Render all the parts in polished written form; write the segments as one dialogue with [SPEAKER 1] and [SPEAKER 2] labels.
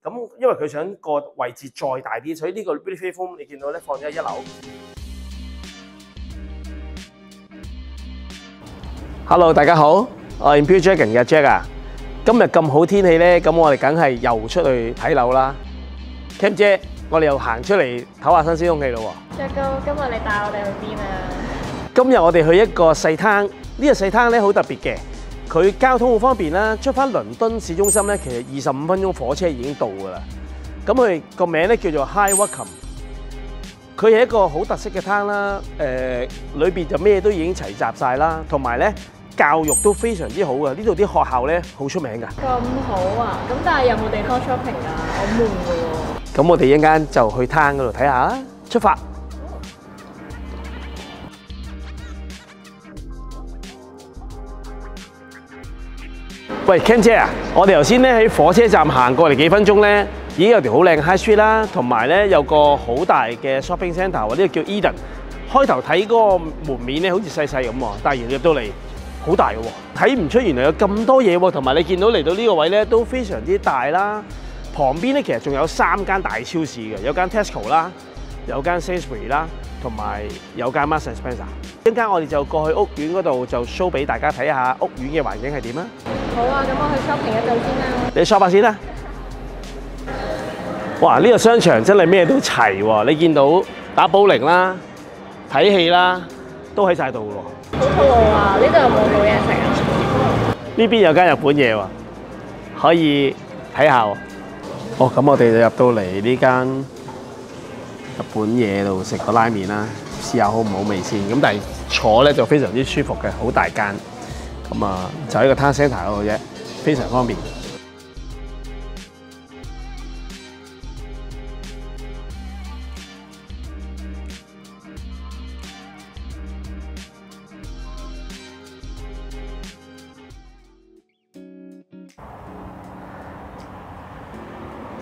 [SPEAKER 1] 咁因為佢想個位置再大啲，所以呢個 Beauty Foam 你見到咧放咗喺1樓。Hello， 大家好，我係 Imperial Dragon 嘅 Jack 啊。今日咁好天氣咧，咁我哋梗係又出去睇樓啦。Cam 姐，我哋又行出嚟唞下新鮮空氣咯喎。
[SPEAKER 2] Jack 哥，今日你帶我哋去邊啊？
[SPEAKER 1] 今日我哋去一個細灘，呢個細灘咧好特別嘅，佢交通好方便啦。出翻倫敦市中心咧，其實25分鐘火車已經到㗎啦。咁佢個名咧叫做 High Wycombe， 佢係一個好特色嘅灘啦。裏邊就咩都已經齊集晒啦，同埋咧教育都非常之好嘅。呢度啲學校咧好出名㗎。
[SPEAKER 2] 咁好啊！咁但係有冇地方 shopping 啊？好悶㗎喎。
[SPEAKER 1] 咁我哋一陣間就去灘嗰度睇下啦。出發！喂 ，Cam 姐啊，我哋頭先咧喺火車站行過嚟幾分鐘咧，已經有條好靚嘅 High Street 啦，同埋咧有個好大嘅 shopping centre， 或者叫 Eden。開頭睇嗰個門面咧好似細細咁喎，但係原來入到嚟好大嘅喎，睇唔出原來有咁多嘢喎，同埋你見到嚟到呢個位咧都非常之大啦。旁邊咧其實仲有3間大超市嘅，有間 Tesco 啦，有間 Sainsbury 啦，同埋有間 Marks and Spencer。一陣間我哋就過去屋苑嗰度就 show 俾大家睇下屋苑嘅環境係點啊！
[SPEAKER 2] 好啊，咁我去 shopping 一陣先啦。
[SPEAKER 1] 你 shop 下先啦。哇！呢個商場真係咩都齊喎，你見到打保齡啦、睇戲啦，都喺晒度喎。
[SPEAKER 2] 好肚餓啊！呢度有冇好嘢食啊？
[SPEAKER 1] 呢邊有間日本嘢喎，可以睇下喎。哦，咁我哋就入到嚟呢間日本嘢度食個拉麵啦，試下好唔好味先。咁但係坐咧就非常之舒服嘅，好大間。咁啊，就喺個town centre嗰度啫，非常方便。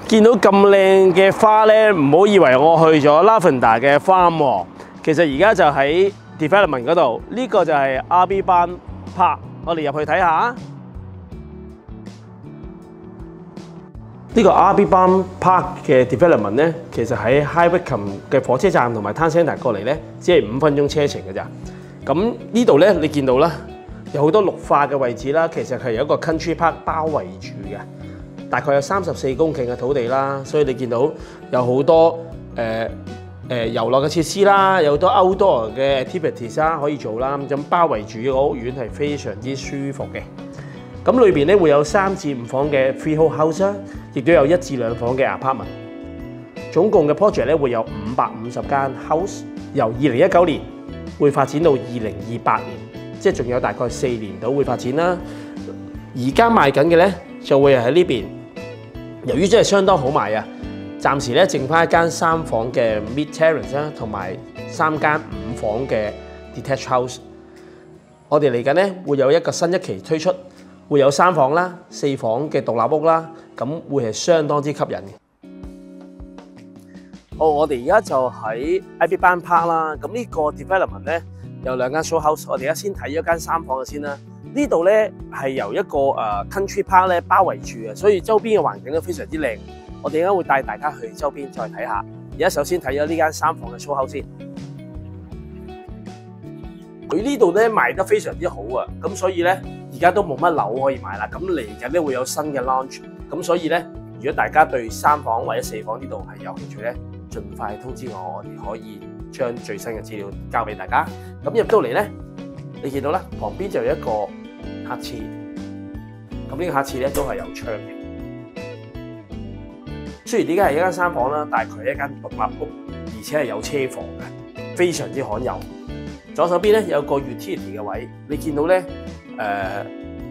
[SPEAKER 1] 見到咁靚嘅花咧，唔好以為我去咗 Lavender 嘅 farm 喎。其實而家就喺 development 嗰度，呢個就係 Audubon Park。我哋入去睇下。呢個 Audubon Park 嘅 development 咧，其實喺 High Wycombe 嘅火車站同埋 Town Centre 過嚟咧，只係5分鐘車程㗎咋。咁呢度咧，你見到啦，有好多綠化嘅位置啦，其實係有一個 country park 包圍住嘅。大概有34公頃嘅土地啦，所以你見到有好多遊樂嘅設施啦，有好多 outdoor 嘅 activities 啦可以做啦，咁包圍住個屋苑係非常之舒服嘅。咁裏邊咧會有3至5房嘅 freehold house 啦，亦都有1至2房嘅 apartment。總共嘅 project 咧會有550間 house， 由2019年會發展到2028年，即係仲有大概4年到會發展啦。而家賣緊嘅咧就會係喺呢邊。由於真係相當好賣啊，暫時咧剩翻一間3房嘅 mid terrace 啦，同埋3間5房嘅 detached house。我哋嚟緊咧會有一個新一期推出，會有3房啦、4房嘅獨立屋啦，咁會係相當之吸引嘅。好，我哋而家就喺 Audubon Park 啦。咁呢個 development 咧有2間 show house， 我哋而家先睇咗間3房嘅先啦。呢度咧係由一個country park 咧包圍住嘅，所以周邊嘅環境都非常之靚。我哋而家會帶大家去周邊再睇下。而家首先睇咗呢間3房嘅 show house先。佢呢度咧賣得非常之好啊，咁所以咧而家都冇乜樓可以買啦。咁嚟緊咧會有新嘅 launch， 咁所以咧如果大家對3房或者4房呢度係有興趣咧，盡快通知我，我哋可以將最新嘅資料交俾大家。咁入到嚟咧，你見到啦，旁邊就有一個客廁，咁呢個客廁咧都係有窗嘅。雖然呢間係一間3房啦，但係佢係一間獨立屋，而且係有車房嘅，非常之罕有。左手邊咧有個 utility 嘅位，你見到咧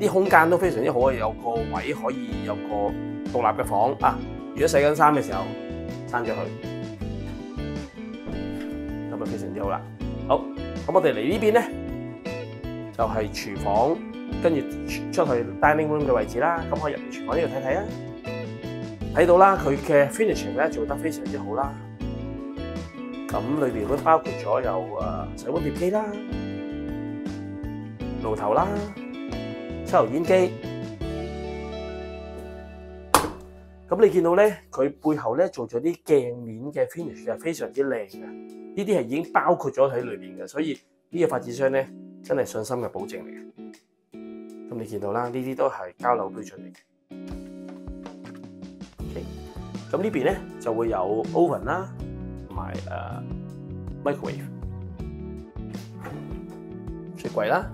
[SPEAKER 1] 啲空間都非常之好啊，有個位可以有個獨立嘅房啊。如果洗緊衫嘅時候閂咗佢，咁啊非常之好啦。好，咁我哋嚟呢邊咧就係廚房。跟住出去 dining room 嘅位置啦，咁可以入嚟廚房呢度睇睇啊！睇到啦，佢嘅 finishing 咧做得非常之好啦。咁裏邊都包括咗有洗碗碟機啦、爐頭啦、抽油煙機。咁你見到咧，佢背後咧做咗啲鏡面嘅 finish 係非常之靚嘅，呢啲係已經包括咗喺裏邊嘅，所以呢個發展商咧真係信心嘅保證嚟嘅。咁你見到啦，呢啲都係交樓標準嚟嘅。OK，咁呢邊咧就會有 oven 啦，同埋microwave 雪櫃啦。